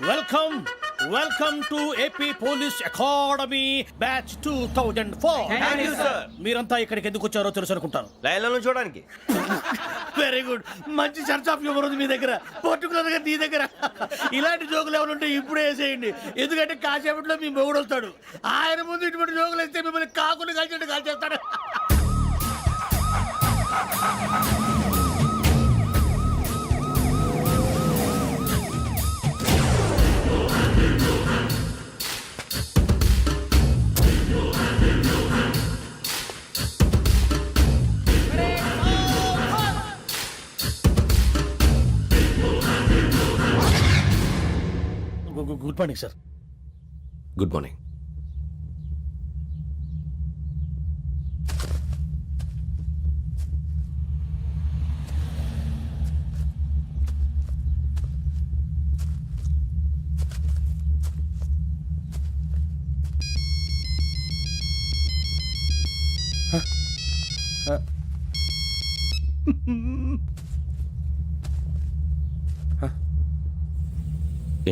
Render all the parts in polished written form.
Welcome welcome to AP police academy batch 2004. మీరంతా ఇక్కడికి ఎందుకు వచ్చారో తెలుసు అనుకుంటాను. లైన్లో చూడడానికి. వెరీ గుడ్, మంచి చర్చ్ ఆఫ్ హ్యూమర్ ఉంది మీ దగ్గర, పర్టికులర్ గా నీ దగ్గర. ఇలాంటి జోకులు ఏమైనా ఉంటే ఇప్పుడే వేసేయండి, ఎందుకంటే కాసేపట్లో మీ మొగుడు వస్తాడు. ఆయన ముందు ఇటువంటి జోకులు వేస్తే మిమ్మల్ని కాకులు కాల్చేట్టు కాల్చేస్తాడు. Good morning sir. Good morning.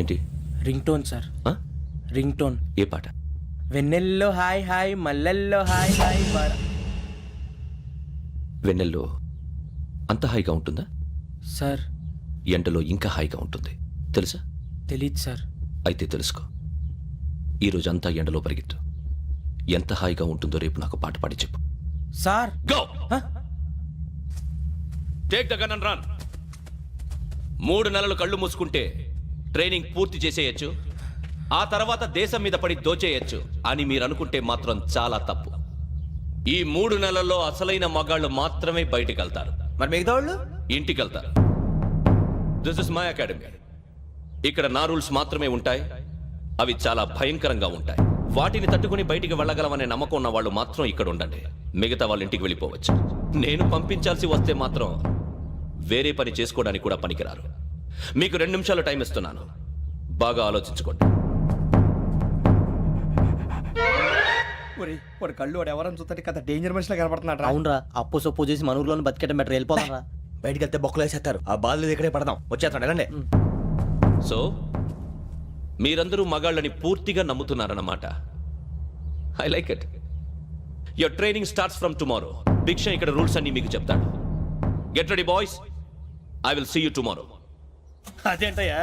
ఏంటి? Ring tone sir. Ring tone. ఏ పాట? వెన్నెల్లో హాయ్ హాయ్ మల్లెల్లో హాయ్ హాయ్ వెన్నెల్లో అంత హాయిగా ఉంటుందా సార్? ఎండలో ఇంకా హాయిగా ఉంటుంది తెలుసా? తెలీదు సార్. అయితే తెలుసుకో, ఈరోజు అంతా ఎండలో పరిగెత్తు. ఎంత హాయిగా ఉంటుందో రేపు నాకు పాట పాడి చెప్పు. Sir go take the gun and run. 3 నెలలు కళ్ళు మూసుకుంటే ట్రైనింగ్ పూర్తి చేసేయచ్చు, ఆ తర్వాత దేశం మీద పడి దోచేయచ్చు అని మీరు అనుకుంటే మాత్రం చాలా తప్పు. ఈ 3 నెలల్లో అసలైన మగాళ్ళు మాత్రమే బయటికి వెళ్తారు. మరి మిగతా వాళ్ళు ఇంటికి వెళ్తారు. This is my academy. ఇక్కడ నా రూల్స్ మాత్రమే ఉంటాయి. అవి చాలా భయంకరంగా ఉంటాయి. వాటిని తట్టుకుని బయటికి వెళ్ళగలమనే నమ్మకం ఉన్న వాళ్ళు మాత్రం ఇక్కడ ఉండండి. మిగతా వాళ్ళు ఇంటికి వెళ్ళిపోవచ్చు. నేను పంపించాల్సి వస్తే మాత్రం వేరే పని చేసుకోవడానికి కూడా పనికిరారు. మీకు 2 నిమిషాలు టైం ఇస్తున్నాను, బాగా ఆలోచించుకోండి. వాడు కళ్ళు వాడు ఎవరని చూస్తే కదా డేంజర్ మనిషిలో కనపడుతున్నాడు. అవునరా, అప్పు సొప్పు చేసి మన ఊర్లో బతికేయడం బెటర్. వెళ్ళిపోతారా? బయటికి వెళ్తే బొక్కలు వేసేస్తారు. ఆ బాధలు ఇక్కడే పడదాం. వచ్చేస్తాడు వెళ్ళండి. సో మీరందరూ మగాళ్ళని పూర్తిగా నమ్ముతున్నారన్నమాట. I like it. Your training starts from tomorrow. భిక్ష ఇక్కడ రూల్స్ అన్ని మీకు చెప్తాడు. Get ready boys, I will see you tomorrow. అదేంటయ్యా,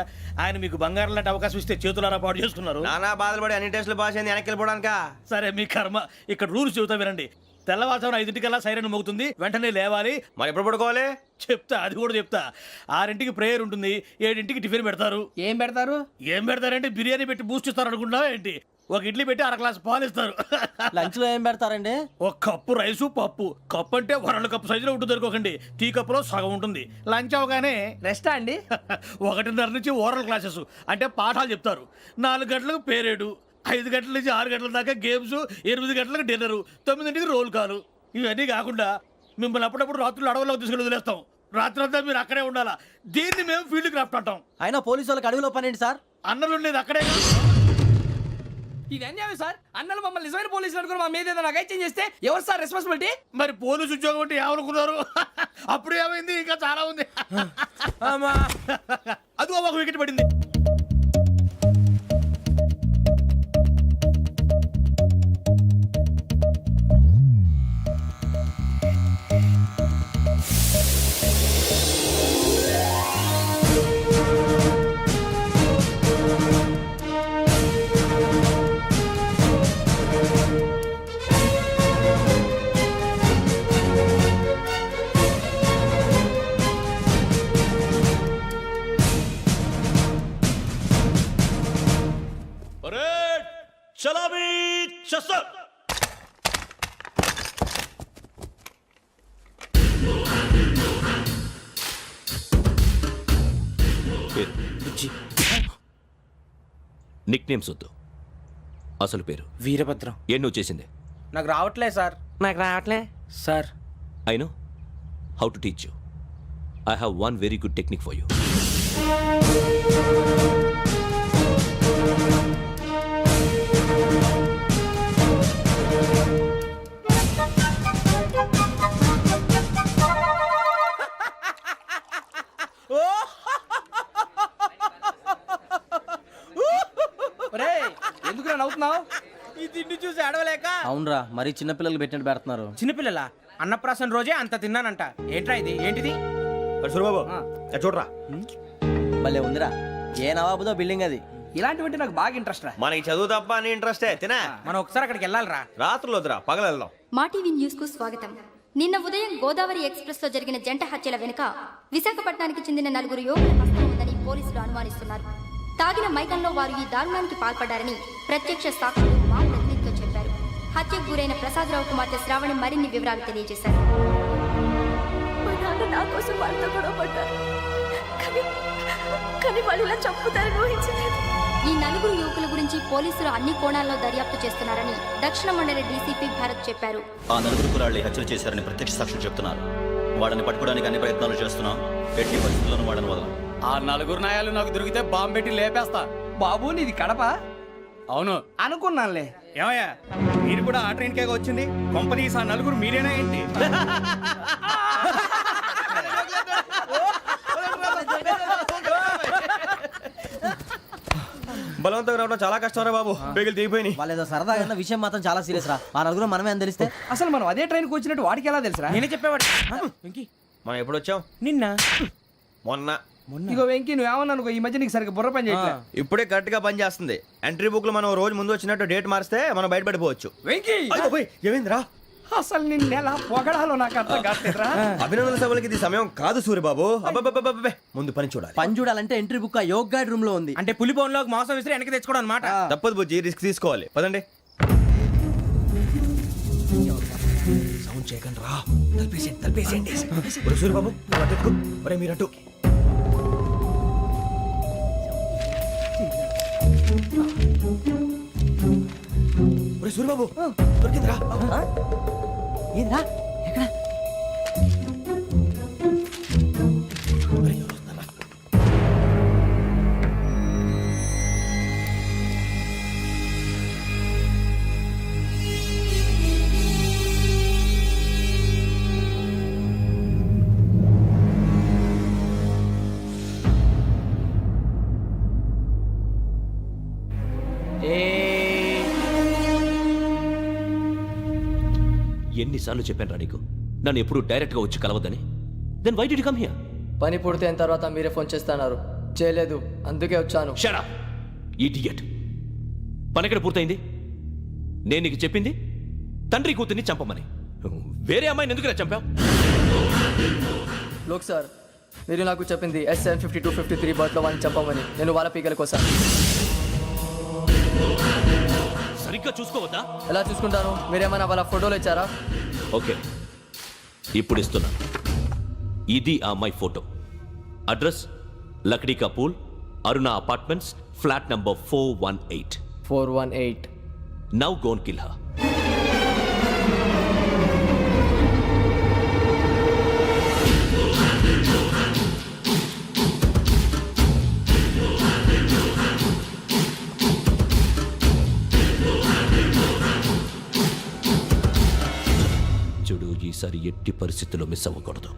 ఆయన మీకు బంగారం లాంటి అవకాశం ఇస్తే చేతులారా పాటు చేసుకున్నారు. నానా బాధలు పడి అన్ని టెస్టులు పాస్ అయింది, వెనక్కి వెళ్ళిపోవడానికా? సరే మీ కర్మ. ఇక్కడ రూల్స్ చెబుతా వినండి. తెల్లవారుజామున 5 సైరన్ మోగుతుంది, వెంటనే లేవాలి. మరి ఎప్పుడు పడుకోవాలి? చెప్తా, అది కూడా చెప్తా. 6 ప్రేయర్ ఉంటుంది, 7 టిఫిన్ పెడతారు. ఏం పెడతారు? ఏం పెడతారంటే బిర్యానీ పెట్టి బూస్ట్ ఇస్తారు అనుకుంటున్నావా ఏంటి? ఒక ఇడ్లీ పెట్టి 1 గ్లాస్ పాలు ఇస్తారు. లంచ్ లో ఏం పెడతారండి? ఒక కప్పు రైసు పప్పు. కప్పు అంటే 1 కప్పు సైజులో ఉంటుంది అనుకోకండి. టీ కప్పులో సగం ఉంటుంది. లంచ్ అవగానే రెస్టా అండి? 1:30 నుంచి ఓరల్ క్లాసెస్ అంటే పాఠాలు చెప్తారు. 4 గంటలకు పేరేడు, 5 గంటల నుంచి 6 గంటల దాకా గేమ్స్, 8 గంటలకు డిన్నరు, 9ంటికి రోల్ కాలు. ఇవన్నీ కాకుండా మిమ్మల్ని అప్పుడప్పుడు రాత్రులు అడవుల్లో తీసుకెళ్ళి వదిలేస్తాం. రాత్రి అంతా మీరు అక్కడే ఉండాలా. దీన్ని మేము ఫీల్డ్ క్రాఫ్ట్ అంటాం. అయినా పోలీసు వాళ్ళకి అడవిలో పని ఏంటి సార్? అన్నలు ఉండేది అక్కడే. ఇది అన్యాయం సార్. అన్నలు మమ్మల్ని నిజమైన పోలీసులు అనుకుని మా మీద ఏదైనా చేంజ్ చేస్తే ఎవరు సార్ రెస్పాన్సిబిలిటీ? మరి పోలీసు ఉద్యోగం అంటే ఏమనుకున్నారు? అప్పుడు ఏమైంది, ఇంకా చాలా ఉంది. అది ఒక వికెట్ పడింది. చలాబీ చసర్. నిక్ నేమ్స్ వద్దు, అసలు పేరు. వీరభద్రం. ఏం నువ్వు చేసింది? నాకు రావట్లే సార్. నాకు రావట్లే sir. I know how to teach you. I have one very good technique for you. నవ్వుతున్నావు? ఈ తిండి చూసి అడవలేక అవునరా మరి చిన్నపిల్లలు పెట్టినట్టు పెడుతున్నారు. చిన్నపిల్లల అన్నప్రాసన రోజే అంత తిన్నానంట. ఏంట్రా ఇది? ఏంటిది? సూరిబాబు చూడరా, భలే ఉందిరా. ఏ నవాబుదో బిల్డింగ్ అది. ఇలాంటివంటే నాకు బాగా ఇంట్రెస్ట్ రా. మనకి చదువు తప్ప అని ఇంట్రెస్టే తినా. మనం ఒకసారి అక్కడికి వెళ్ళాలిరా. రాత్రులు వద్దురా, పగలు వెళ్దాం. మా టీవీ న్యూస్ కు స్వాగతం. నిన్న ఉదయం గోదావరి ఎక్స్ప్రెస్ లో జరిగిన జంట హత్యల వెనుక విశాఖపట్నానికి చెందిన 4 యువకుల హస్తం ఉందని పోలీసులు అనుమానిస్తున్నారు. తాగిన మైకంలో వారు ఈ దారుణానికి పాల్పడ్డారని ప్రత్యక్ష సాక్షులు మా ప్రతినిధితో చెప్పారు. హత్యకు గురైన ప్రసాదరావు కుమార్తె శ్రావణి మరిన్ని వివరాలు తెలియజేశారు. మా నాన్న నా కోసం వాళ్ళతో గొడవ పడ్డారు, కానీ వాళ్ళు ఇలా చంపుతారని ఊహించలేదు. ఈ 4 యువకుల గురించి పోలీసులు అన్ని కోణాల్లో దర్యాప్తు చేస్తున్నారని దక్షిణ మండలి డీసీపీ భరత్ చెప్పారు. ఆ 4 కుర్రాళ్ళు హత్యలు చేశారని ప్రత్యక్ష సాక్షులు చెప్తున్నారు. వాళ్ళని పట్టుకోవడానికి అన్ని ప్రయత్నాలు చేస్తున్నాం. ఎట్టి పరిస్థితుల్లోనూ వాళ్ళని వదలం. ఆ 4 నాయాలు నాకు దొరికితే బాంబు పెట్టి లేపేస్తా. బాబు నీది కడప? అవును. అనుకున్నానులే. ఏమయ్యా మీరు కూడా ఆ ట్రైన్ కేగా వచ్చింది? కంపెనీస్ ఆ 4 మీరేనా ఏంటి? బలవంతంగా రావడం చాలా కష్టం రా బాబు, పేగులు తీగిపోయినాయి. వాళ్ళేదో సరదాగా విషయం మాత్రం చాలా సీరియస్ రా. ఆ నలుగురు మనమే అని తెలిస్తే అసలు మనం అదే ట్రైన్కి వచ్చినట్టు వాడికి ఎలా తెలుసురా? నేనే చెప్పేవాడు. మనం ఎప్పుడు వచ్చాం? నిన్న మొన్న. ఇగో వెంకీ నువ్వేమన్నా అనుకో, ఈ మధ్య నీకు సరిగ్గా బుర్ర పని చేయట్లే. ఇప్పుడే కరెక్ట్ గా పని చేస్తుంది. ఎంట్రీ బుక్ లో మనం రోజు ముందు వచ్చినట్టు డేట్ మారిస్తే మనం బయటపడిపోవచ్చు. వెంకీ ఏమైందిరా? అసలు నిన్నెలా పొగడాలో నాకు అర్థం కాట్లేదురా. అభినందన సభలకి ఇది సమయం కాదు సూరిబాబు. అబ్బబ్బబ్బబ్బబ్బే, ముందు పని చూడాలి. పని చూడాలంటే ఎంట్రీ బుక్ ఆ యోగ్ గైడ్ రూమ్ లో ఉంది. అంటే పులి బోన్ లోకి మాంసం విసిరి వెనక్కి తెచ్చుకోవడం అనమాట. తప్పదు బుజ్జి, రిస్క్ తీసుకోవాలి. పదండి. సౌండ్ చేయకండి రా. తలపేసేయండి. ఒరే సూరిబాబు నువ్వు అటు ఎక్కు. ఒరే మీరు అటు. ఒరే సూరిబాబు దొరికిందిరా. ఏంద్రా? ఎక్కడ? ఒరే, ఎవరు వస్తున్నారా? ఎన్నిసార్లు చెప్పాను నీకు నన్ను ఎప్పుడు డైరెక్ట్ గా వచ్చి కలవద్దని? Then why did you come here? పని పూర్తయిన తర్వాత మీరే ఫోన్ చేస్తున్నారు. చేయలేదు, అందుకే వచ్చాను. Shut up idiot. పని ఎక్కడ పూర్తయింది? నేను నీకు చెప్పింది తండ్రి కూతుర్ని చంపమని. వేరే అమ్మాయిని ఎందుకు చంపావు? లోక్ సార్, మీరు నాకు చెప్పింది SN 5253 బర్త్లో వాళ్ళని చంపమని. నేను వాళ్ళ పీకల కోసం. సరిగ్గా చూసుకోవద్దా? ఎలా చూసుకుంటాను? మీరేమైనా వాళ్ళ ఫోటోలు ఇచ్చారా? ఓకే, ఇప్పుడు ఇస్తున్నా. ఇది ఆ అమ్మాయి ఫోటో. అడ్రస్ లక్డీ కా pool, Aruna apartments, flat number 418. 418. Now go and kill her. చూడు, ఈసారి ఎట్టి పరిస్థితుల్లో మిస్ అవ్వకూడదు.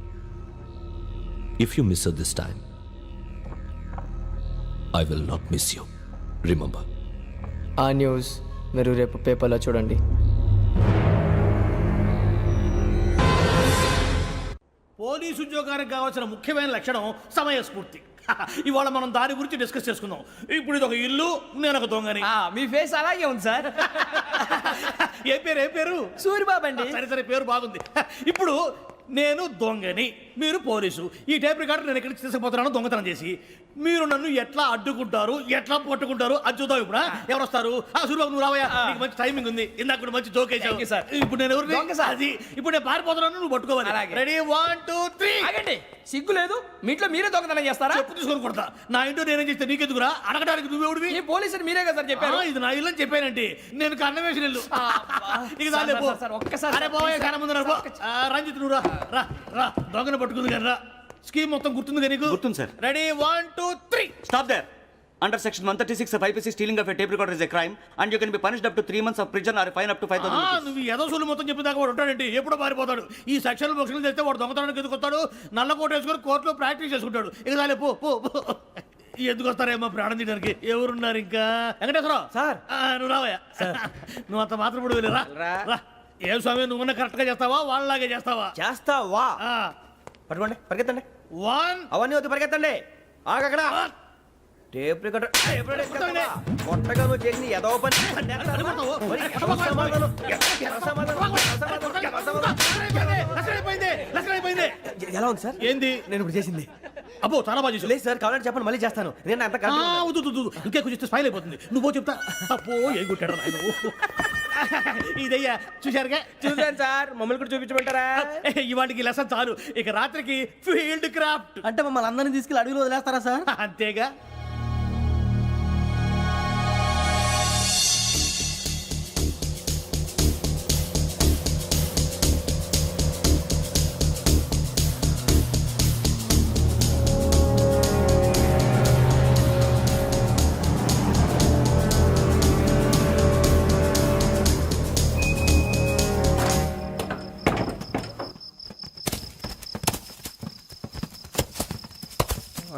If you miss this time I will not miss you. Remember. ఆ న్యూస్ మీరు రేపు పేపర్లో చూడండి. పోలీసు ఉద్యోగానికి కావాల్సిన ముఖ్యమైన లక్షణం సమయస్ఫూర్తి. ఇవాళ మనం దాని గురించి డిస్కస్ చేసుకుందాం. ఇప్పుడు ఇది ఒక ఇల్లు, నేను ఒక దొంగని. మీ ఫేస్ అలాగే ఉంది సార్. ఏ పేరు? సూరిబాబు అండి. సరే పేరు బాగుంది. ఇప్పుడు నేను దొంగని, మీరు పోలీసు. ఈ టైప్ రికార్డు నేను ఎక్కడికి తీసుకుపోతున్నాను దొంగతనం చేసి. మీరు నన్ను ఎట్లా అడ్డుకుంటారు, ఎట్లా పట్టుకుంటారు అది చూద్దాం. ఇప్పుడు ఎవరు వస్తారు? సూరిబాబు నువ్వు రావయ్యా, నీకు మంచి టైమింగ్ ఉంది. ఇందాక కూడా మంచి జోక్ వేసావు సార్. ఇప్పుడు నేను ఎవరు? దొంగ సార్. అది ఇప్పుడు నేను పారిపోతున్నాను, నువ్వు పట్టుకోవాలి. రెడీ 1 2 3. ఆగండి, సిగ్గు లేదు? మీ ఇంట్లో మీరే దొంగతనం చేస్తారా? చెప్పు తీసుకొని కొడతా. నా ఇంట్లో నేనేం చేస్తే నీకెందుకురా? అడగడానికి నువ్వెవడివి? ఈ పోలీసులు మీరే కదా సార్ చెప్పారు. ఇది నా ఇల్లు అని చెప్పానంటే నేను కన్నం వేసిన ఇల్లు. ఇక చాలే పో. ఒక్కసారి అరే పోయే కన్నం ముందు రా. రంజిత్ నువ్వు రా దొంగను పట్టుకుంది కానీ రా. స్కీమ్ మొత్తం గుర్తుంది నీకు? గుర్తుంది sir. Ready 1 2 3. Stop there. Under section 136 of IPC, stealing of a tape recorder is a crime and you can be punished up to 3 months of prison or a fine up to 5,000 rupees. నువ్వు ఏదో సూలు మొత్తం చెప్పిన దాకా వాడు ఉంటాడండి, ఎప్పుడో పారిపోతాడు. ఈ సెక్షన్ బుక్స్లు తెస్తే వాడు దొంగతనానికి ఎందుకు వస్తాడు? నల్ల కోట వేసుకొని కోర్టులో ప్రాక్టీస్ చేసుకుంటాడు. ఇక చాలే పో. ఎందుకు వస్తారేమో ప్రాణం తీయడానికి ఎవరున్నారు ఇంకా వెంకటేశ్వరరావు సార్. నువ్వు రావయ్యా నువ్వు అంత మాత్రం ఇప్పుడు వెళ్ళి రా ఏం స్వామి నువ్వున్న కరెక్ట్ గా చేస్తావా వాళ్ళలాగే చేస్తావా చేస్తావా పట్టుకోండి పరిగెత్తండి వన్ అవన్నీ వద్దు పరిగెత్తండి ఆగక్కడ టేప్ రికార్డర్ కొట్టగా నువ్వు చేసిన ఏదో పని ఎలా ఉంది సార్ ఏంది నేను ఇప్పుడు చేసింది అబ్బో చాలా బాగా చేసావు. లేదు సార్ కావాలంటే చెప్పండి మళ్ళీ చేస్తాను నేను అంత ఆ, వద్దు, వద్దు, వద్దు. ఇంకే కొంచెం స్మైల్ అయిపోతుంది నువ్వు చెప్తా అబ్బో ఏ కొట్టాడు నాయన ఇదయ్యా చూశారుగా చూసాను సార్ మమ్మల్ని కూడా చూపించమంటారా? ఇవాటికి లెసన్ చాలు ఇక రాత్రికి ఫీల్డ్ క్రాఫ్ట్ అంటే మమ్మల్ని అందరినీ తీసుకెళ్ళి అడుగులో వదిలేస్తారా సార్? అంతేగా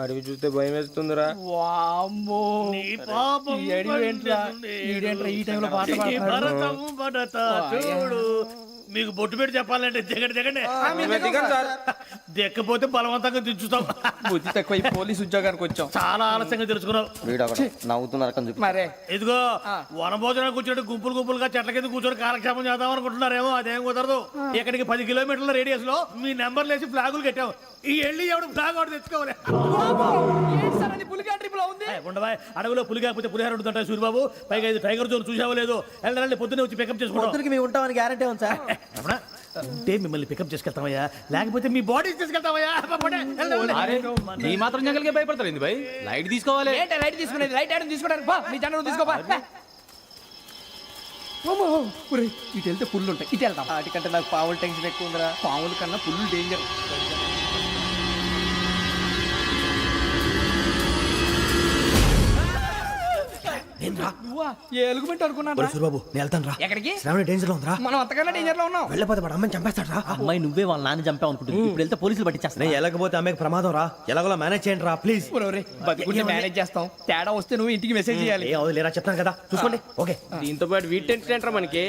అడవి చూస్తే భయం వేస్తుందిరా. నీ పాపం ఈడేంట్రా ఈ టైంలో పాట నీ భరతం భరత చూడు మీకు బొట్టు పెట్టి చెప్పాలంటే దిగండి దిగండి దిగండి సార్. దిక్కపోతే బలవంతంగా దించుతాం బుద్ధి తక్కువ ఈ పోలీస్ ఉద్యోగానికి వచ్చాం. చాలా ఆలస్యంగా తెలుసుకున్నావు నవ్వుతున్నారు మరే ఇదిగో వనభోజనానికి కూర్చొని గుంపులు గుంపులుగా చెట్ల కింద కూర్చొని కాలక్షేపం చేద్దాం అనుకుంటున్నారేమో అదేం కుదరదు ఇక్కడికి 10 కిలోమీటర్ల రేడియస్ లో మీ నెంబర్లు వేసి ఫ్లాగులు కట్టాం ఈ వెళ్ళి ఎవడు ఫ్లాగ్ ఒకటి తెచ్చుకోవాలి సార్ అది పులిగా ట్రిప్ లో ఉంది. ఉండవా అడవిలో పులి కాకపోతే పులిహార ఉంటుంటా సూరిబాబు పైగా ఇది టైగర్ జోన్ చూసావో లేదో వెళ్ళండి పొద్దున్నే వచ్చి పికప్ చేసుకుంటాం మేము ఉంటామని గ్యారంటీ ఉంది సార్. రమణ, ఉంటే మిమ్మల్ని పికప్ చేసుకెళ్తామయ్యా లేకపోతే మీ బాడీ తీసుకెళ్తామయ్యా ఈ మాత్రం జంగల్కే భయపడతారు భయ్ లైట్ తీసుకోవాలి ఏంటి లైట్ తీసుకునేది లైట్ ఆడని తీసుకోవడానికి బా నీ జంగల్ తీసుకోపా ఇటు వెళ్తే పుల్లు ఉంటాయి ఇటు వెళ్తాం వాటికంటే నాకు పావులు టెన్షన్ ఎక్కువ ఉందిరా. పాముల కన్నా పుల్లు డేంజర్ నువ్వా ఏ ఎలుగుబెట్టి అనుకున్నాను సూరిబాబు నేను వెళ్తాను రా ఎక్కడికి శ్రావణి డేంజర్ లో ఉందిరా మనం అంతకన్నా డేంజర్ లో ఉన్నాం వెళ్ళపోతే వాడు అమ్మని చంపేస్తాడు రా అమ్మాయి నువ్వే వాళ్ళ నాన్న చంపావు అనుకుంటుంది. ఇప్పుడు వెళ్తే పోలీసులు పట్టించేస్తా. నేను వెళ్ళకపోతే అమ్మాయికి ప్రమాదం రా ఎలాగోలా మేనేజ్ చేయండి రా ప్లీజ్ బతుకుంటే మేనేజ్ చేస్తాం తేడా వస్తే నువ్వు ఇంటికి మెసేజ్ చేయాలి ఏ అవదు లేరా చెప్తాను కదా చూసుకోండి ఓకే దీంతో పాటు వీటి టెన్షన్ ఏంట్రా మనకి.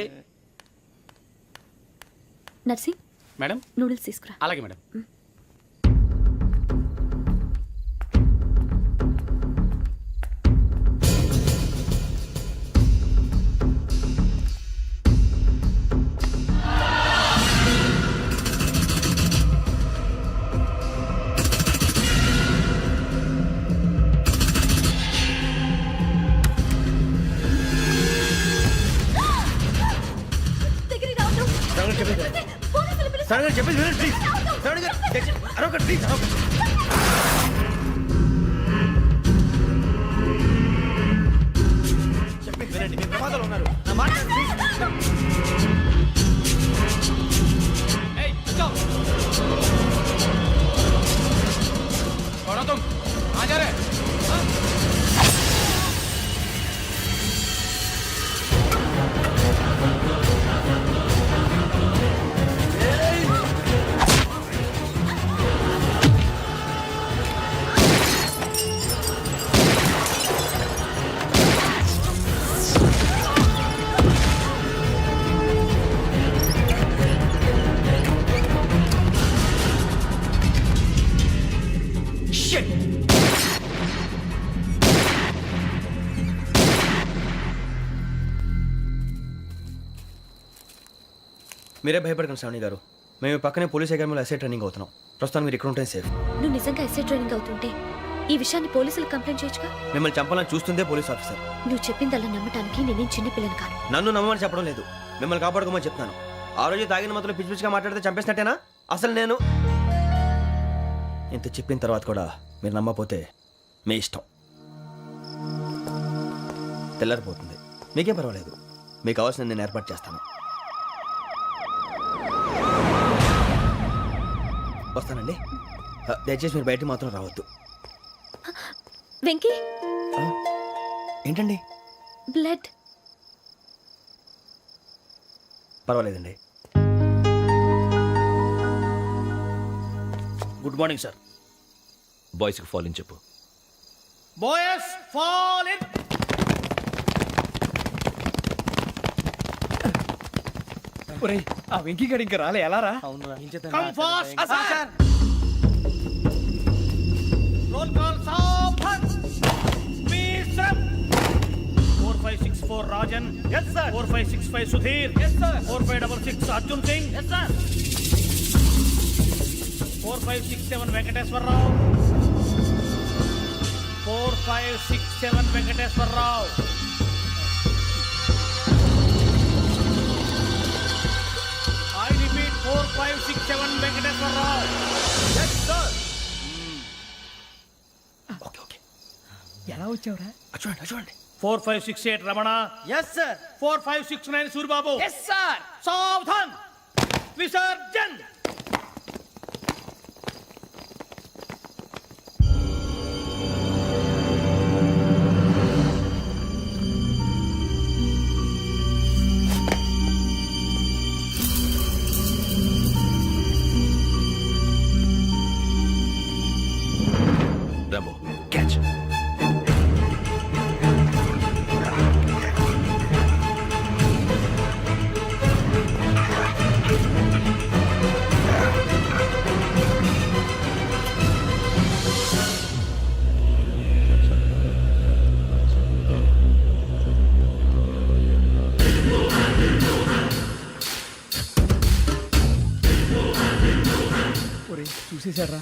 నర్సి మేడం నూడిల్స్ తీసుకురా. అలాగే మేడం దగ్గరికి రావద్దు. పోలీసులు పిలుస్తారు. శ్రావణి చెప్పేసి వినండి ప్లీజ్ శ్రావణి గారు అరొకటి ప్లీజ్ చెప్పేసి వినండి మీరు ప్రమాదాలు ఉన్నారు నా మాట ప్లీజ్ మీరే భయపడకండి శ్రావణి గారు మేము పక్కనే పోలీస్ అకాడమీలో ఎస్ఐ ట్రైనింగ్ అవుతున్నాం ప్రస్తుతం మీరు ఇక్కడ ఉంటే సేఫ్ నువ్వు నిజంగా ఎస్ఐ ట్రైనింగ్ అవుతుంటే ఈ విషయాన్ని పోలీసులకు కంప్లైంట్ చేయొచ్చుగా. మిమ్మల్ని చంపాలని చూస్తుందే పోలీస్ ఆఫీసర్ నువ్వు చెప్పిందల్లా నమ్మటానికి నేనేం చిన్నపిల్లని కాను. నన్ను నమ్మమని చెప్పడం లేదు మిమ్మల్ని కాపాడుకోమని చెప్తున్నాను ఆ రోజు తాగిన మొదలు పిచ్చి పిచ్చిగా మాట్లాడితే చంపేసినట్టేనా అసలు నేను ఇంత చెప్పిన తర్వాత కూడా మీరు నమ్మపోతే మీ ఇష్టం తెల్లారిపోతుంది మీకేం పర్వాలేదు మీకు కావాల్సిన నేను ఏర్పాటు చేస్తాను వస్తానండి దయచేసి మీరు బయటికి మాత్రం రావద్దు వెంకీ ఏంటండి బ్లడ్. పర్వాలేదండి గుడ్ మార్నింగ్ సార్ బాయ్స్కి ఫాలోని చెప్పు బాయ్స్ ఫాల్ ఇన్. ఒరేయ్ ఆ వెంకీ గడి ఇంకా రాలే ఎలా రా? Come fast. Roll call సావధాన్. విశ్రమ్. 4564 Rajan. yes sir. 4565 Sudheer. yes sir. 4566 Arjun Singh. yes sir. 4567 Venkateswararao. 4567 Venkateswararao. I repeat 4567 Venkateswararao. yes sir. Okay okay ఎలా వచ్చావురా? చూడండి చూడండి. 4568 Ramana. Yes sir. 4569 Suribabu. Yes sir. సావధాన్. Visarjan. Rambo catch. ఒరేయ్ చూసేశారా?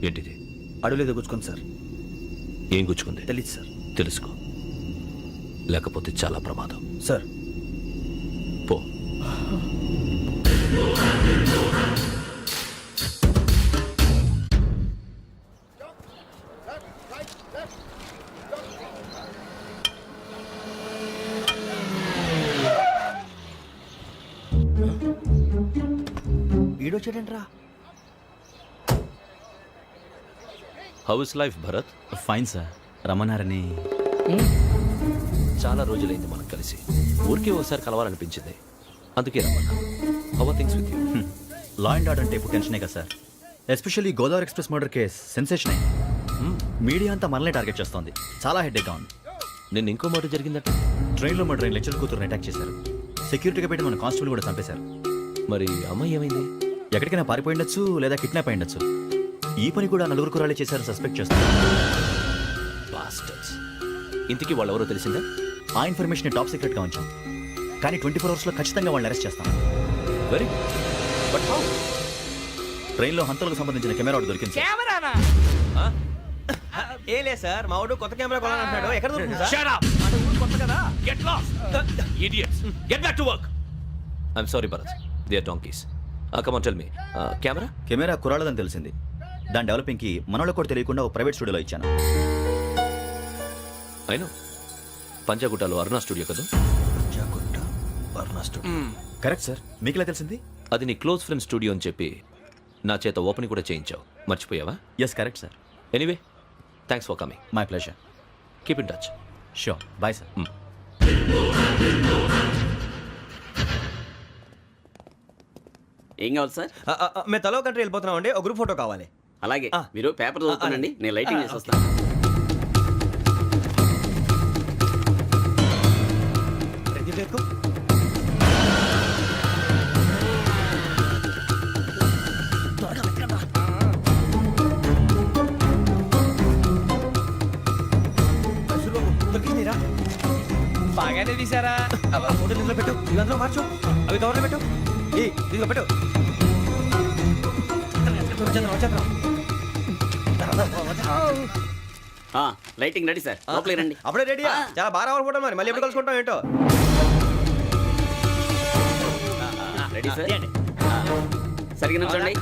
ఏంటిది? అడవిలో గుచ్చుకుంది సార్. ఏం గుచ్చుకుంది? తెలీదు సార్. తెలుసుకో, లేకపోతే చాలా ప్రమాదం. సార్ పో. ఈడొచ్చాడంట్రా. How is life Bharat? Fine sir. రమ్మన్నారని. చాలా రోజులైంది మనం కలిసి. ఊరికే ఒకసారి కలవాలనిపించింది, అందుకే రమ్మన్నా. How are things with you? Law and order అంటే ఇప్పుడు టెన్షనే కదా sir. Especially Godavari express murder case sensation అయింది. మీడియా అంతా మనల్ని టార్గెట్ చేస్తోంది. చాలా హెడ్ఏక్గా ఉంది. నిన్న ఇంకో మాట జరిగిందట. ట్రైన్లో మా ట్రైన్ లెక్చర్ కూతురుని అటాక్ చేశారు. సెక్యూరిటీగా పెట్టి మన కానిస్టేబుల్ కూడా చంపేశారు. మరి అమ్మాయి ఏమైంది? ఎక్కడికైనా పారిపోయి ఉండొచ్చు, లేదా కిడ్నాప్ అయి ఉండొచ్చు. ఈ పని కూడా నలుగురు కురాలే చేశారు సస్పెక్ట్ చేస్తారు. బాస్టర్స్. ఇంతకీ వాళ్ళెవరో తెలిసిందా? ఆ ఇన్ఫర్మేషన్ టాప్ సీక్రెట్గా ఉంచాం, కానీ 24 అవర్స్లో ఖచ్చితంగా వాళ్ళని అరెస్ట్ చేస్తాం. Very but how? ట్రైన్లో హంతలకు సంబంధించిన కెమెరా ఒకటి దొరికింది సార్. కెమెరానా? ఏ లే సార్, మా వాడు కొత్త కెమెరా కొనాలంటున్నాడు. ఎక్కడ దొరుకుతుంది సార్? Shut up! కొత్త కదా. Get lost! Idiots! Get back to work! I'm sorry, Bharat. They are donkeys. Come on, tell me. Camera? Camera కురాలదని తెలిసింది. దాని డెవలపింగ్కి మనలో కూడా తెలియకుండా ఒక ప్రైవేట్ స్టూడియోలో ఇచ్చాను. I know. పంజాగుట్టలో అరుణా స్టూడియో కదా? Correct sir. మీకు ఎలా తెలిసింది? అది నీ క్లోజ్ ఫ్రెండ్ స్టూడియో అని చెప్పి నా చేత ఓపెనింగ్ కూడా చేయించావు. మర్చిపోయావా? Yes correct sir. Anyway, thanks for coming. My pleasure. Keep in touch. Sure. Bye sir. ఏం కావాలి సార్? మేము తలో కంట్రీ వెళ్ళిపోతున్నాం అండి. ఒక గ్రూప్ ఫోటో కావాలి. అలాగే, మీరు పేపర్ చదువుతానండి, నేను లైటింగ్ చేసి వస్తాను. బాగానే తీసారా? ఫోటో ఇందులో పెట్టు, ఇదంతా మార్చు, అవి కవర్లో పెట్టు. ఇదిగో పెట్టు. లైటింగ్ రెడీ సార్, లోపలికి రండి. అప్పుడే రెడీ? చాలా బాగా రావాలి ఫోటో. మరి మళ్ళీ ఎప్పుడు కలుసుకుంటాం ఏంటో. Ready sir. సరిగ్గా నుంచోండి.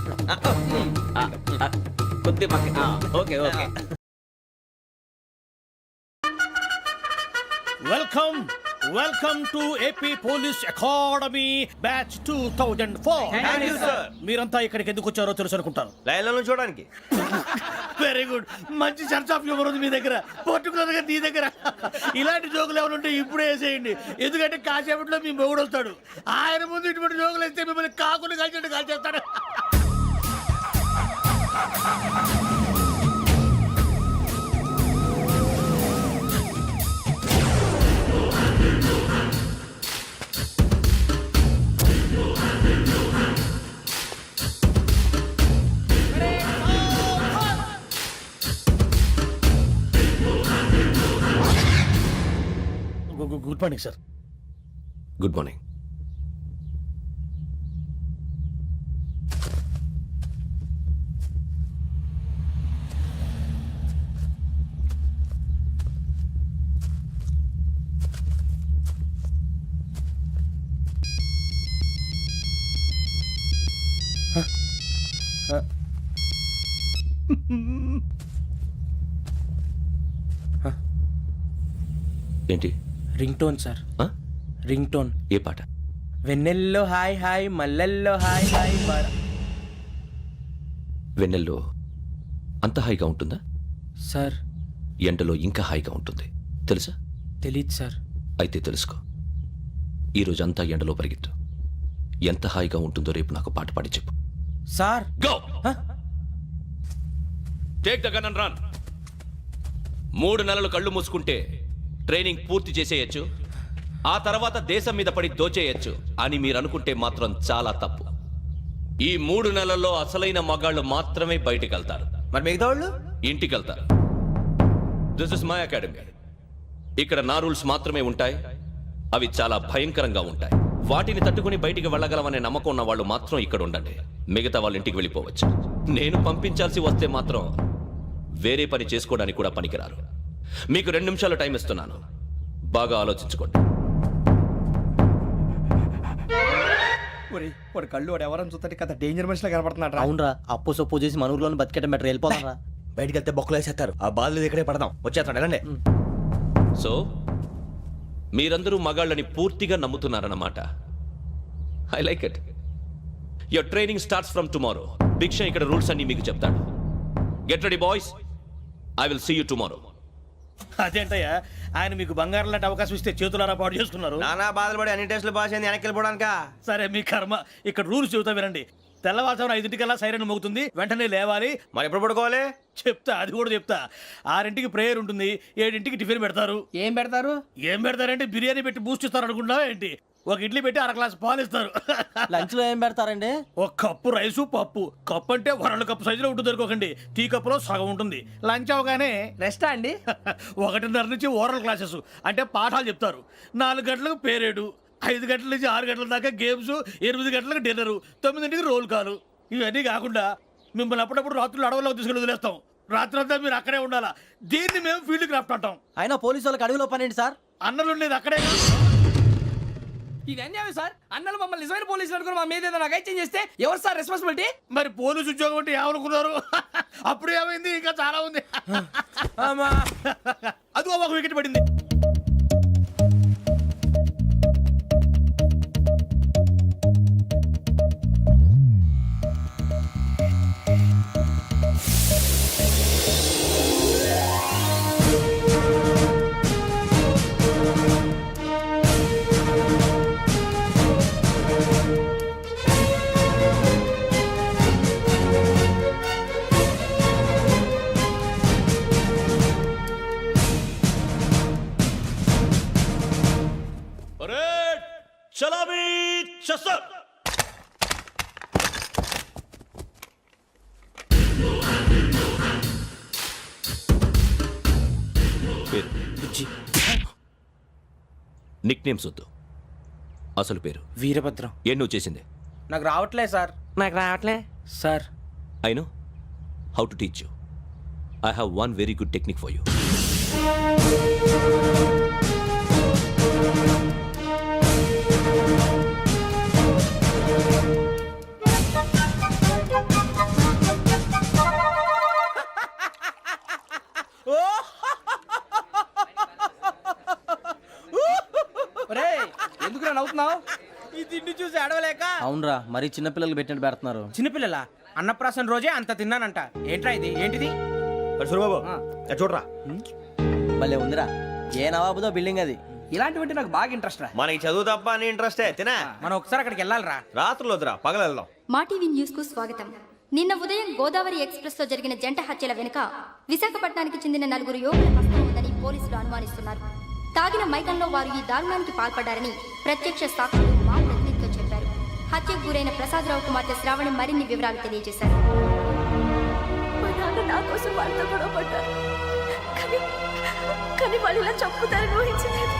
కొద్ది పక్క. Okay okay. Welcome to AP police academy batch 2004. Thank you, sir. మీరంతా ఇక్కడికి ఎందుకు వచ్చారో తెలుసు అనుకుంటాను. లైన్లో నుంచి చూడడానికి. Very good. మంచి సెన్స్ ఆఫ్ హ్యూమర్ ఉంది మీ దగ్గర, పర్టికులర్ గా నీ దగ్గర. ఇలాంటి జోకులు ఏమైనా ఉంటే ఇప్పుడే వేసేయండి, ఎందుకంటే కాసేపట్లో మీ మొగుడు వస్తాడు. ఆయన ముందు ఇటువంటి జోకులు వేస్తే మిమ్మల్ని కాకుని కాల్చేట్టు కాల్చేస్తాడు. Good morning sir. Good morning. ఏంటి? రింగ్ టోన్ సార్, ఆ? Ring tone. ఏ పాట? వెన్నెల్లో హాయ్ హాయ్, మల్లెల్లో హాయ్ హాయ్. వెన్నెల్లో అంత హాయిగా ఉంటుందా? సార్ ఎండలో ఇంకా హాయిగా ఉంటుంది తెలుసా? తెలీదు సార్. అయితే తెలుసుకో. ఈరోజు అంతా ఎండలో పరిగెత్తు. ఎంత హాయిగా ఉంటుందో రేపు నాకు పాట పాడి చెప్పు. Sir go take the gun and run. 3 నెలలు కళ్ళు మూసుకుంటే ట్రైనింగ్ పూర్తి చేసేయచ్చు, ఆ తర్వాత దేశం మీద పడి దోచేయచ్చు అని మీరు అనుకుంటే మాత్రం చాలా తప్పు. ఈ 3 నెలల్లో అసలైన మగాళ్ళు మాత్రమే బయటికి వెళ్తారు. మరి మిగతా వాళ్ళు ఇంటికి వెళ్తారు. This is my academy. ఇక్కడ నా రూల్స్ మాత్రమే ఉంటాయి. అవి చాలా భయంకరంగా ఉంటాయి. వాటిని తట్టుకుని బయటికి వెళ్ళగలమనే నమ్మకం ఉన్న వాళ్ళు మాత్రం ఇక్కడ ఉండండి. మిగతా వాళ్ళు ఇంటికి వెళ్ళిపోవచ్చు. నేను పంపించాల్సి వస్తే మాత్రం వేరే పని చేసుకోవడానికి కూడా పనికిరారు. మీకు 2 నిమిషాలు టైం ఇస్తున్నాను. బాగా ఆలోచించుకోండి. వాడు కళ్ళు వాడు ఎవరని చూస్తే కదా డేంజర్ మనిషిలో కనపడుతున్నాడు. అవునరా, అప్పు సొప్పు చేసి మన ఊర్లో బతికేయడం బెటర్. వెళ్ళిపోతారా? బయటికి వెళ్తే బొక్కలు వేసేస్తారు. ఆ బాధలు ఇక్కడే పడదాం. వచ్చేస్తాడు వెళ్ళండి. సో మీరందరూ మగాళ్ళని పూర్తిగా నమ్ముతున్నారన్నమాట. I like it. Your training starts from tomorrow. భిక్ష ఇక్కడ రూల్స్ అన్ని మీకు చెప్తాడు. Get ready boys. I will see you tomorrow. అదేంటయ్యా, ఆయన మీకు బంగారం లాంటి అవకాశం ఇస్తే చేతులారా పాటు చేసుకున్నారు. నానా బాధలు పడి అన్ని టెస్టులు పాస్ అయింది, వెనక్కి వెళ్ళిపోవడానికా? సరే మీ కర్మ. ఇక్కడ రూల్స్ చెబుతా వినండి. తెల్లవారుజామున 5 సైరన్ మోగుతుంది, వెంటనే లేవాలి. మరి ఎప్పుడు పడుకోవాలి? చెప్తా, అది కూడా చెప్తా. 6 ప్రేయర్ ఉంటుంది, 7 టిఫిన్ పెడతారు. ఏం పెడతారు? ఏం పెడతారంటే బిర్యానీ పెట్టి బూస్ట్ ఇస్తారు అనుకుంటున్నావా ఏంటి? ఒక ఇడ్లీ పెట్టి 1 గ్లాస్ పాలు ఇస్తారు. లంచ్ లో ఏం పెడతారండి? ఒక కప్పు రైసు పప్పు. కప్పు అంటే 1 కప్పు సైజులో ఉంటుంది అనుకోకండి. టీ కప్పులో సగం ఉంటుంది. లంచ్ అవగానే రెస్టా అండి? 1:30 నుంచి ఓరల్ క్లాసెస్ అంటే పాఠాలు చెప్తారు. 4 గంటలకు పేరేడు, 5 గంటల నుంచి 6 గంటల దాకా గేమ్స్, 8 గంటలకు డిన్నరు, 9 రోల్ కాలు. ఇవన్నీ కాకుండా మిమ్మల్ని అప్పుడప్పుడు రాత్రులు అడవుల్లో తీసుకెళ్ళి వదిలేస్తాం. రాత్రి అంతా మీరు అక్కడే ఉండాలా. దీన్ని మేము ఫీల్డ్ క్రాఫ్ట్ అంటాం. అయినా పోలీసు వాళ్ళకి అడవిలో పని ఏంటి సార్? అన్నలు ఉండేది అక్కడే. ఇది అన్యాయం సార్. అన్నలు మమ్మల్ని నిజమైన పోలీసులు అనుకుని మా మీద ఏదైనా చేంజ్ చేస్తే ఎవరు సార్ రెస్పాన్సిబిలిటీ? మరి పోలీసు ఉద్యోగం అంటే ఏమనుకున్నారు? అప్పుడు ఏమైంది? ఇంకా చాలా ఉంది. అదిగో ఒక వికెట్ పడింది. చలాబీ చసర్. నిక్ నేమ్స్ వద్దు, అసలు పేరు. వీరభద్రం. ఏం నువ్వు చేసింది? నాకు రావట్లే సార్. నాకు రావట్లే sir. I know how to teach you. I have one very good technique for you. ఎందుకు నవ్వుతున్నావు? ఈ తిండి చూసి అడవలేక. అవునరా, మరీ చిన్నపిల్లలు పెట్టినట్టు పెడుతున్నారు. చిన్నపిల్లల అన్నప్రాసన రోజే అంత తిన్నానంట. ఏంట్రా ఇది? ఏంటిది? సూరిబాబు చూడరా. భలే ఉందిరా. ఏ నవాబుదో బిల్డింగ్ అది. ఇలాంటివంటే నాకు బాగా ఇంట్రెస్ట్ రా. మనకి చదువు తప్ప అని ఇంట్రెస్టే. తినా మనం ఒకసారి అక్కడికి వెళ్ళాలిరా. రాత్రులు వద్దురా, పగలు వెళ్దాం. మా టీవీ న్యూస్ కు స్వాగతం. నిన్న ఉదయం గోదావరి ఎక్స్ప్రెస్ లో జరిగిన జంట హత్యల వెనుక విశాఖపట్నానికి చెందిన 4 యువకుల హస్తం ఉందని పోలీసులు అనుమానిస్తున్నారు. తాగిన మైకంలో వారు ఈ దారుణానికి పాల్పడ్డారని ప్రత్యక్ష సాక్షులు మా ప్రతినిధితో చెప్పారు. హత్యకు గురైన ప్రసాదరావు కుమార్తె శ్రావణి మరిన్ని వివరాలు తెలియజేశారు. మా నాన్న నా కోసం వాళ్ళతో గొడవ పడ్డారు, కానీ వాళ్ళు ఇలా చంపుతారని ఊహించలేదు.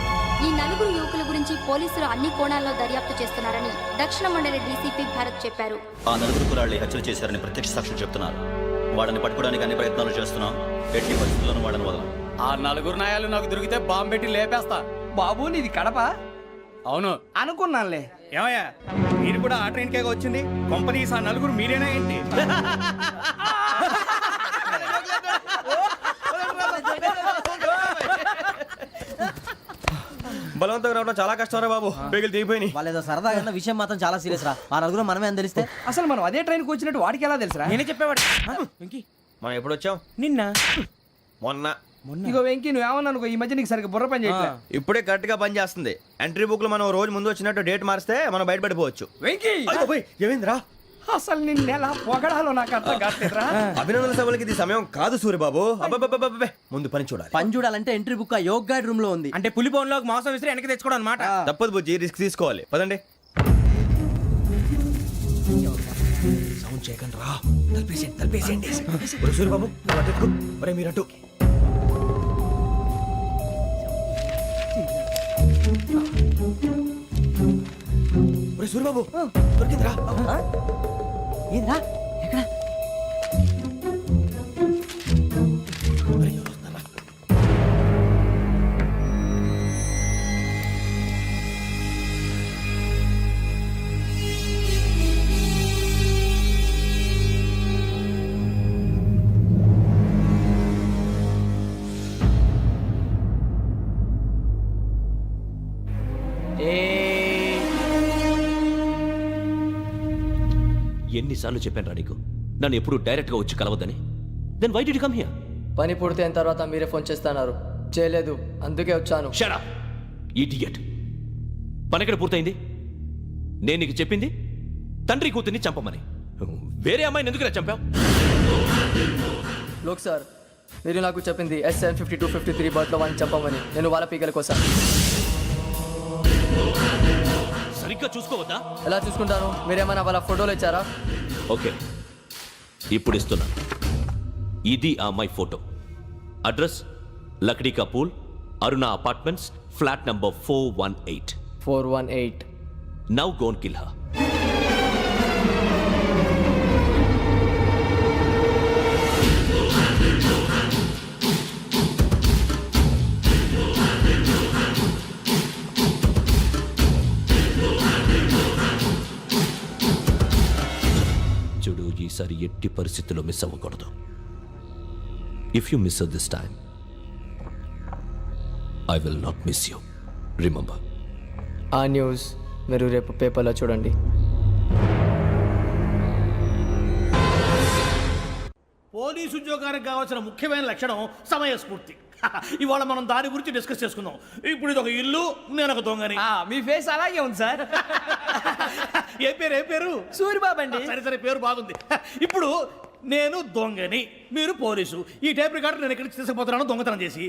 ఈ నలుగురు యువకుల గురించి పోలీసులు అన్ని కోణాల్లో దర్యాప్తు చేస్తున్నారని దక్షిణ మండలి డీసీపీ భరత్ చెప్పారు. ఆ నలుగురు కురాళ్ళు హత్యలు చేశారని ప్రత్యక్ష సాక్షులు చెప్తున్నారు. వాళ్ళని పట్టుకోవడానికి అన్ని ప్రయత్నాలు చేస్తున్నాం. ఎట్టి పరిస్థితుల్లోనూ వాళ్ళని వదలం. ఆ నలుగురు నాయాలు నాకు దొరికితే బాంబు పెట్టి లేపేస్తా. బాబు నీది కడప? అవును అనుకున్నానులే. ఏమయ్యా మీరు కూడా ఆ ట్రైన్ కేగా వచ్చింది? కంపెనీస్ ఆ నలుగురు మీరేనా ఏంటి? బలవంతంగా రావడం చాలా కష్టం రా బాబు. బేగులు దిగిపోయినాయి. వాళ్ళేదో సరదాగా విషయం మాత్రం చాలా సీరియస్ రా. ఆ నలుగురు మనమే అని తెలిస్తే అసలు మనం అదే ట్రైన్కి వచ్చినట్టు వాడికి ఎలా తెలుసురా? నేనే చెప్పేవాడు. మనం ఎప్పుడు వచ్చాం? నిన్న మొన్న. ఇగో వెంకీ నువ్వేమన్నా అనుకో, ఈ మధ్య నీకు సరిగ్గా బుర్ర పని చేయట్లే. ఇప్పుడే కరెక్ట్ గా పని చేస్తుంది. ఎంట్రీ బుక్ లో మనం రోజు ముందు వచ్చినట్టు డేట్ మారిస్తే మనం బయటపడిపోవచ్చు. వెంకీ ఏమైందిరా? అసలు నిన్న ఎలా పొగడాలో నాకు అర్థం కాట్లేదురా. అభినందన సభలకి ఇది సమయం కాదు సూర్యబాబు. అబ్బబ్బబ్బబ్బబ్బే. ముందు పని చూడాలి. పని చూడాలంటే ఎంట్రీ బుక్ ఆ యోగ్ గైడ్ రూమ్ లో ఉంది. అంటే పులి బోన్లోకి మాంసం విసిరి వెనక్కి తెచ్చుకోవడం అనమాట. తప్పదు బుజ్జి, రిస్క్ తీసుకోవాలి. పదండి. సౌండ్ చేయకండి రా. తలపేసేయండి. ఒరే సూర్యబాబు నువ్వు అటు ఎత్తుకో. ఒరే మీరు అటు. ఒరే సూర్యబాబు దొరికిందిరా. ఏంద్రా ఎక్కడ? ఒరే, ఎవరు వస్తున్నారా? ఎన్నిసార్లు చెప్పాను నీకు నన్ను ఎప్పుడు డైరెక్ట్ గా వచ్చి కలవద్దని? Then why did you come here? పని పూర్తయిన తర్వాత మీరే ఫోన్ చేస్తున్నారు. చేయలేదు, అందుకే వచ్చాను. Shut up idiot. పని ఎక్కడ పూర్తయింది? నేను నీకు చెప్పింది తండ్రి కూతుర్ని చంపమని. వేరే అమ్మాయిని ఎందుకు చంపావు? లోక్ సార్, మీరు నాకు చెప్పింది SN 5253 బర్త్లో వాళ్ళని చంపమని. నేను వాళ్ళ పీకల కోసం. సరిగ్గా చూసుకోవద్దా? ఎలా చూసుకుంటాను? మీరేమైనా వాళ్ళ ఫోటోలు ఇచ్చారా? ఓకే, ఇప్పుడు ఇస్తున్నా. ఇది ఆ అమ్మాయి ఫోటో. అడ్రస్ లక్డీ కా pool, Aruna apartments, flat number 418. 418. Now go and kill her. చూడు, ఈసారి ఎట్టి పరిస్థితుల్లో మిస్ అవ్వకూడదు. If you miss this time I will not miss you. Remember. ఆ న్యూస్ మీరు రేపు పేపర్లో చూడండి. పోలీసు ఉద్యోగానికి కావాల్సిన ముఖ్యమైన లక్షణం సమయస్ఫూర్తి. ఇవాళ మనం దాని గురించి డిస్కస్ చేసుకుందాం. ఇప్పుడు ఇది ఒక ఇల్లు, నేను ఒక దొంగని. మీ ఫేస్ అలాగే ఉంది సార్. ఏ పేరు? సూరిబాబు అండి. సరే పేరు బాగుంది. ఇప్పుడు నేను దొంగని, మీరు పోలీసు. ఈ టైప్ రికార్డు నేను ఎక్కడికి తీసుకుపోతున్నాను దొంగతనం చేసి.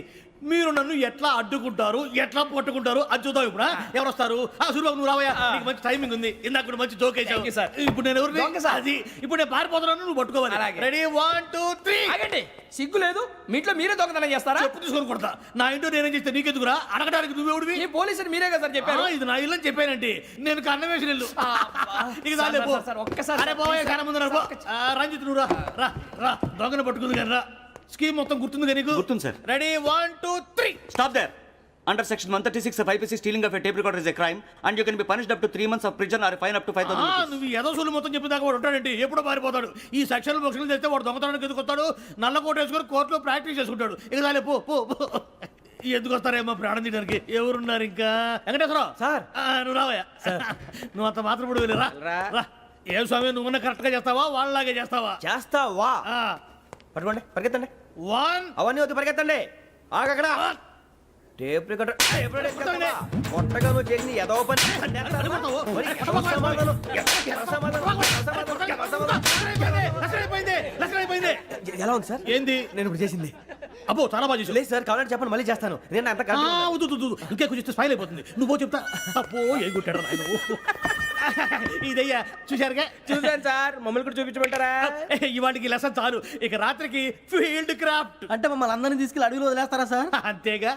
మీరు నన్ను ఎట్లా అడ్డుకుంటారు, ఎట్లా పట్టుకుంటారు అది చూద్దాం. ఇప్పుడు ఎవరు వస్తారు? సూరిబాబు నువ్వు రావయ్యా, నీకు మంచి టైమింగ్ ఉంది. ఇందాక కూడా మంచి జోక్ వేసావు సార్. ఇప్పుడు నేను ఎవరు? దొంగ సార్. అది ఇప్పుడు నేను పారిపోతున్నాను, నువ్వు పట్టుకోవాలి. రెడీ 1 2 3. ఆగండి, సిగ్గు లేదు? మీ ఇంట్లో మీరే దొంగతనం చేస్తారా? చెప్పు తీసుకొని కొడతా. నా ఇంట్లో నేనేం చేస్తే నీకెందుకురా? అడగడానికి నువ్వెవడివి? ఈ పోలీసులు మీరే కదా సార్ చెప్పారు. ఇది నా ఇల్లు అని చెప్పానండి. నేను కన్నం వేసిన ఇల్లు. ఇక చాలే పో. ఒక్కసారి అరే పోయే కన్నం ముందు రా. రంజిత్ నువ్వు రా దొంగను పట్టుకుంది కానీ రా. స్కీమ్ మొత్తం గుర్తుంది కానీ నీకు? గుర్తుంది sir. Ready 1 2 3. Stop there. Under section 136 of IPC, stealing of a tape recorder is a crime and you can be punished up to 3 months of prison or a fine up to 5,000 rupees. నువ్వు ఎదసూలు మొత్తం చెప్పిన దాకా వాడు ఉంటాడండి. ఎప్పుడో పారిపోతాడు. ఈ section బొక్షన్లు చేస్తే వాడు దొంగతనానికి ఎందుకు వస్తాడు? నల్ల కోట వేసుకొని కోర్టులో ప్రాక్టీస్ చేసుకుంటాడు. ఇక చాలే పో. ఎందుకు వస్తారేమో ప్రాణం తీయడానికి? ఎవరున్నారు ఇంకా? వెంకటేశ్వరరావు సార్. నువ్వు రావయ్యా. నువ్వు అంత మాత్రం ఇప్పుడు వెళ్ళి రా. ఏం స్వామి, నువ్వు కరెక్ట్ గా చేస్తావా వాళ్ళలాగే చేస్తావా? చేస్తావా? పట్టుకోండి, పరిగెత్తండి. 1 అవన్నీ వద్దు, పరిగెత్తండి. ఆగక్కడ. టేప్ రికార్డర్ కొట్టగా నువ్వు చేసింది ఏదో పని. ఎలా ఉంది సార్? ఏంది నేను ఇప్పుడు చేసింది? అబ్బో చాలా బాగా చేసావు. లేదు సార్, కావాలంటే చెప్పండి, మళ్ళీ చేస్తాను. నేను అంత ఇంకే కొంచెం స్పైల్ అయిపోతుంది. నువ్వు చెప్తా. అబ్బో ఏ గుట్టాడు నాయన. ఇదయ్యా చూశారుగా? చూసాను సార్. మమ్మల్ని కూడా చూపించమంటారా? ఇవాటికి లెసన్ చాలు. ఇక రాత్రికి ఫీల్డ్ క్రాఫ్ట్. అంటే మమ్మల్ని అందరినీ తీసుకెళ్ళి అడవిలో వదిలేస్తారా సార్? అంతేగా.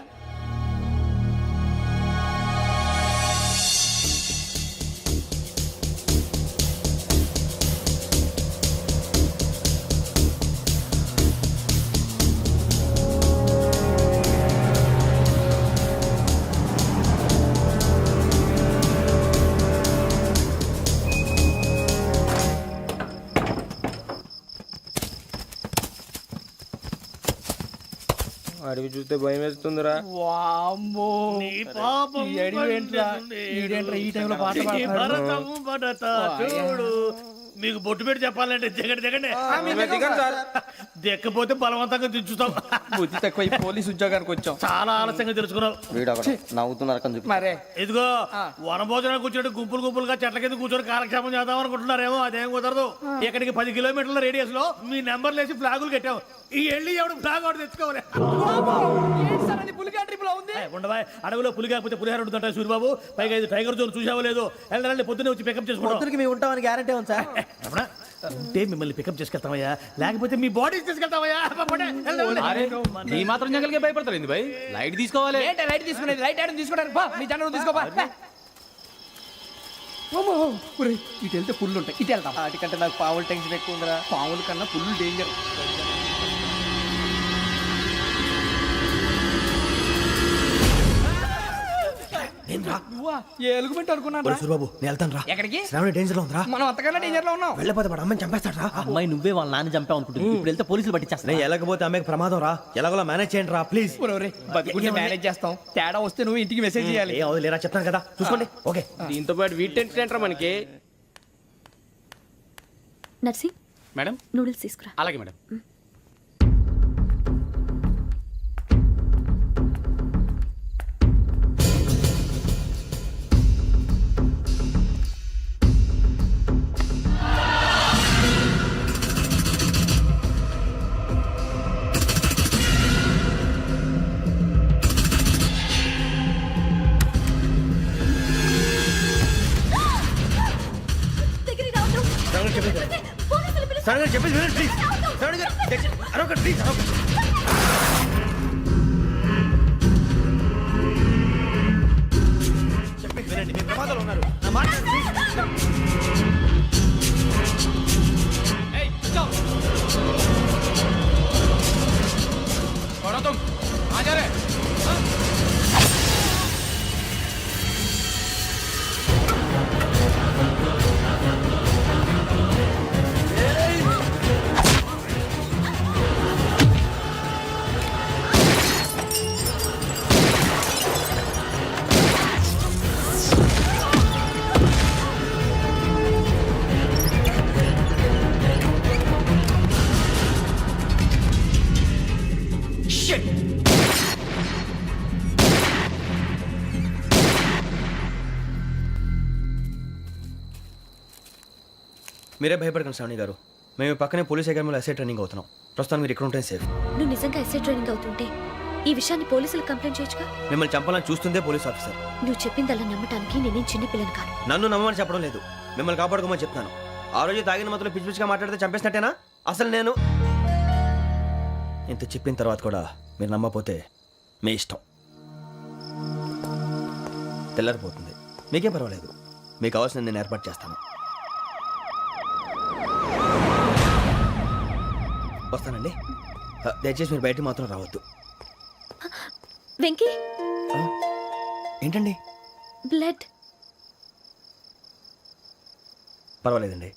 అడవి చూస్తే భయం వేస్తుందిరా. వామ్మో నీ పాపం ఈ అడివి ఏంట్రా? ఈడేంట్రా ఈ టైంలో పాట నీ పాడుతున్నాడు? భరతం పడతా చూడు. మీకు బొట్టు పెట్టి చెప్పాలంటే దిగండి దిగండి. దిగండి సార్. దిక్కపోతే బలవంతంగా దించుతాం. బుద్ధి తక్కువ ఈ పోలీస్ ఉద్యోగానికి వచ్చాం. చాలా ఆలస్యంగా తెలుసుకున్నావు. నవ్వుతున్నారు మరే ఇదిగో వనభోజనానికి కూర్చొని గుంపులు గుంపులుగా చెట్ల కింద కూర్చొని కాలక్షేపం చేద్దాం అనుకుంటున్నారేమో. అదేం కుదరదు. ఇక్కడికి 10 కిలోమీటర్ల రేడియస్ లో మీ నెంబర్లు వేసి ఫ్లాగులు కట్టాం. ఈ వెళ్ళి ఎవడు ఫ్లాగ్ ఒకటి తెచ్చుకోవాలి. ఏంటి సార్ అది పులిగా ట్రిప్ లో ఉంది? ఉండవా అడవిలో పులి కాకపోతే పులిహార ఉంటుంటా సూరిబాబు. పైగా ఇది టైగర్ జోన్ చూసావో లేదో. వెళ్ళండి పొద్దున్నే వచ్చి పికప్ చేసుకుంటాం. మేము ఉంటామని గ్యారంటీ ఉంది సార్. ఉంటే మిమ్మల్ని పికప్ చేసుకెళ్తామయ్యా, లేకపోతే మీ బాడీ తీసుకెళ్తామయ్యా. నీ మాత్రం జంగల్కే భయపడతారు భయ్. లైట్ తీసుకోవాలి. ఏంటి లైట్ తీసుకునేది? లైట్ ఆడని తీసుకోవడానికి బా మీ జనం తీసుకోబా. ఇటు వెళ్తే పుల్లు ఉంటాయి, ఇటు వెళ్తాం. వాటికంటే నాకు పావులు టెన్షన్ ఎక్కువ ఉందిరా. పాముల కన్నా పుల్లు డేంజర్. నువ్వా? ఏ ఎలుగుబెట్టి అనుకున్నాను రా. సూరిబాబు నేను వెళ్తాను రా. ఎక్కడికి? శ్రావణి డేంజర్ లో ఉందిరా. మనం అంతకన్నా డేంజర్ లో ఉన్నాం. వెళ్ళపోతే వాడు అమ్మని చంపేస్తాడు రా. అమ్మాయి నువ్వే వాళ్ళ నాన్న చంపావు అనుకుంటుంది. ఇప్పుడు వెళ్తే పోలీసులు పట్టించేస్తా. నేను వెళ్ళకపోతే అమ్మకి ప్రమాదం రా. ఎలాగోలా మేనేజ్ చేయండి రా ప్లీజ్. ఒరేయ్, బతుకుంటే మేనేజ్ చేస్తాం. తేడా వస్తే నువ్వు ఇంటికి మెసేజ్ చేయాలి. ఏ అవును లేరా చెప్తాను కదా చూసుకోండి. ఓకే దీంతో పాటు వీటి టెన్షన్ ఏంట్రా మనకి. నర్సి మేడం. నూడిల్స్ తీసుకురా. అలాగే మేడం. పోలీసులు చెప్పేసి వినండి ప్లీజ్. శ్రావణి గారు అరొకటి ప్లీజ్ అరొకటి. చెప్పేసి వినండి. మీరు ప్రమాదాలు ఉన్నారు. నా మాట వినండి, ప్లీజ్. మీరే భయపడకండి శ్రావణి గారు. మేము పక్కనే పోలీస్ అకాడమీలో ఎస్ఐ ట్రైనింగ్ అవుతున్నాం. ప్రస్తుతం మీరు ఇక్కడ ఉంటే సేఫ్. నువ్వు నిజంగా ఎస్ఐ ట్రైనింగ్ అవుతుంటే ఈ విషయాన్ని పోలీసులకు కంప్లైంట్ చేయొచ్చుగా. మిమ్మల్ని చంపాలని చూస్తుందే పోలీస్ ఆఫీసర్. నువ్వు చెప్పిందల్లా నమ్మటానికి నేనేం చిన్న పిల్లని కాను. నన్ను నమ్మమని చెప్పడం లేదు, మిమ్మల్ని కాపాడుకోమని చెప్తాను. ఆ రోజు తాగిన మొదలు పిచ్చి పిచ్చిగా మాట్లాడితే చంపేసినట్టేనా? అసలు నేను ఇంత చెప్పిన తర్వాత కూడా మీరు నమ్మపోతే మీ ఇష్టం. తెల్లరిపోతుంది, మీకేం పర్వాలేదు. మీకు కావాల్సిన నేను ఏర్పాటు చేస్తాను. వస్తానండి. దయచేసి మీరు బయటికి మాత్రం రావద్దు. వెంకీ ఏంటండి? బ్లడ్. పర్వాలేదండి.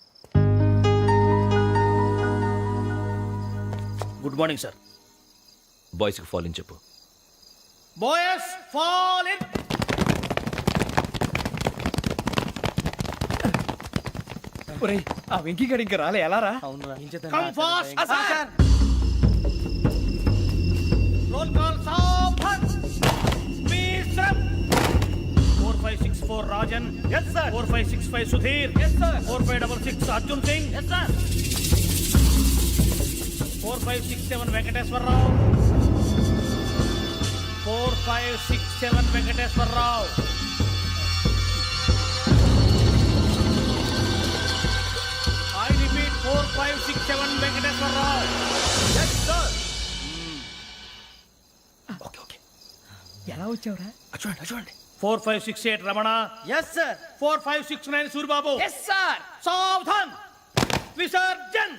Good morning sir. బాయ్స్కి ఫాల్ ఇన్ చెప్పు. Boys fall in. ఒరేయ్, ఆ వెంకీ గడి ఇంకా రాలే. ఎలా రా? Come fast sir. Roll call సావధాన్. Speed up. 4564 Rajan. yes sir. 4565 Sudheer. yes sir. 4566 Arjun Singh. yes sir. 4567 Venkateswararao. 4567 Venkateswararao. I repeat 4567 Venkateswararao. yes sir. Okay okay. ఎలా వచ్చావురా? చూడండి చూడండి. 4568 Ramana. Yes sir. 4569 Suribabu. Yes sir. సావధాన్. Visarjan.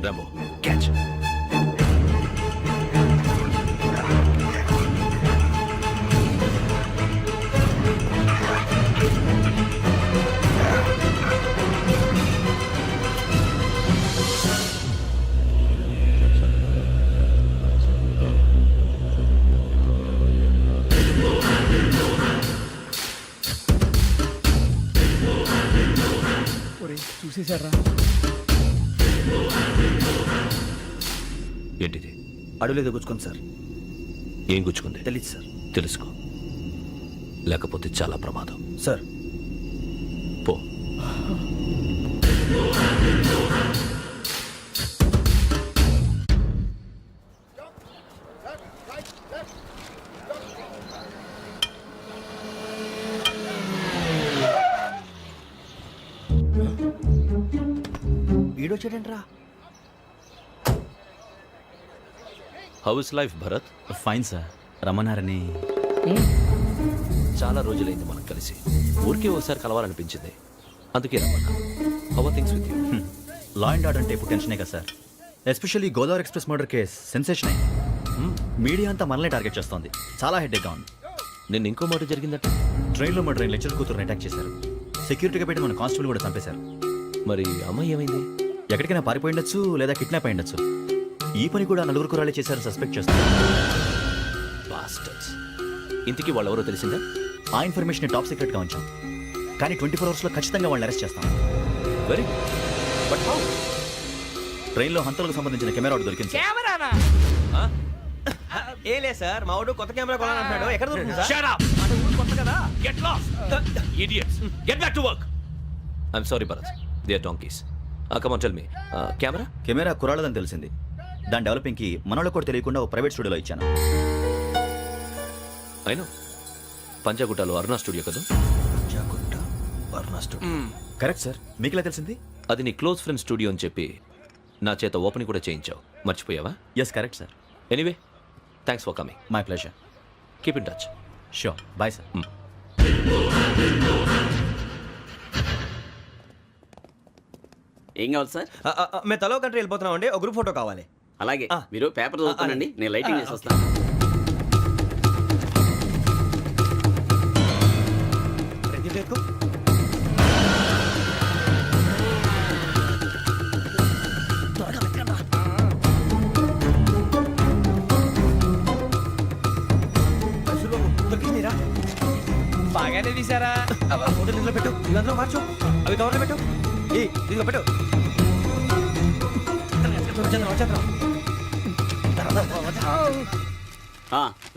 Rama తీసేసారా? ఏంటిది? అడవిలో గుచ్చుకుంది సార్. ఏం గుచ్చుకుంది? తెలీదు సార్. తెలుసుకో, లేకపోతే చాలా ప్రమాదం. సార్ పో. ఈడొచ్చాడంట్రా. How is life Bharat? Fine sir. రమ్మన్నారని. చాలా రోజులైంది మనం కలిసి. ఊరికే ఒకసారి కలవాలనిపించింది, అందుకే రమ్మన్నా. How are things with you? Law and order అంటే ఇప్పుడు టెన్షనే కదా sir. Especially Godavari express murder case sensation అయింది. మీడియా అంతా మనల్ని టార్గెట్ చేస్తోంది. చాలా హెడ్ఏక్గా ఉంది. నిన్న ఇంకో మాట జరిగిందట. ట్రైన్లో మా ట్రైన్ లెక్చర్ కూతురుని అటాక్ చేశారు. సెక్యూరిటీగా పెట్టి మన కానిస్టేబుల్ కూడా చంపేశారు. మరి అమ్మాయి ఏమైంది? ఎక్కడికైనా పారిపోయి ఉండొచ్చు, లేదా కిడ్నాప్ అయి ఉండొచ్చు. ఈ పని కూడా నలుగురు కురాలే చేశారు సస్పెక్ట్ చేస్తారు. బాస్టర్స్. ఇంతకీ వాళ్ళెవరో తెలిసిందా? ఆ ఇన్ఫర్మేషన్ టాప్ సీక్రెట్గా ఉంచాం, కానీ 24 అవర్స్లో ఖచ్చితంగా వాళ్ళని అరెస్ట్ చేస్తాం. Very good. But how? ట్రైన్లో హంతలకు సంబంధించిన కెమెరా ఒకటి దొరికింది సార్. కెమెరానా? ఏ లే సార్, మా వాడు కొత్త కెమెరా కొనాలంటున్నాడు. ఎక్కడ దొరుకుతుంది సార్? Shut up! అంటే ఊరు కొత్త కదా. Get lost! Idiots! Get back to work! I'm sorry, Bharat. They are donkeys. Come on, tell me. Camera? Camera కురాలదని తెలిసింది. దాని డెవలపింగ్కి మనలో కూడా తెలియకుండా ఒక ప్రైవేట్ స్టూడియోలో ఇచ్చాను. I know. పంజాగుట్టలో అరుణా స్టూడియో కదా? జాగుట్ట వర్ణ స్టూడియో. Correct sir. మీకు ఇలా తెలిసింది? అది నీ క్లోజ్ ఫ్రెండ్ స్టూడియో అని చెప్పి నా చేత ఓపెనింగ్ కూడా చేయించావు. మర్చిపోయావా? Yes correct sir. Anyway, thanks for coming. My pleasure. Keep in touch. Sure. Bye sir. ఏం కావాలి సార్? మేము తలో కంట్రీ వెళ్ళిపోతున్నాం అండి. ఒక గ్రూప్ ఫోటో కావాలి. అలాగే, ఆ. మీరు పేపర్ చదువుతానండి, నేను లైటింగ్ చేసి వస్తాను. బాగానే తీసారా? ఫోటో ఇందులో పెట్టు, ఇదంతా మార్చు, అవి కవర్లో పెట్టు. ఏ దీనిలో పెట్టు.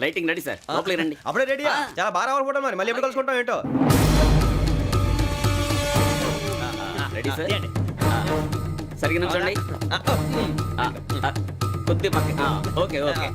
లైటింగ్ రెడీ సార్, లోపలికి రండి. అప్పుడే రెడీ. చాలా బాగా రావాలి ఫోటో. మరి మళ్ళీ ఎప్పుడు కలుసుకుంటాం ఏంటో. Ready sir. సరిగ్గా నుంచోండి. కొద్ది పక్క. Okay okay.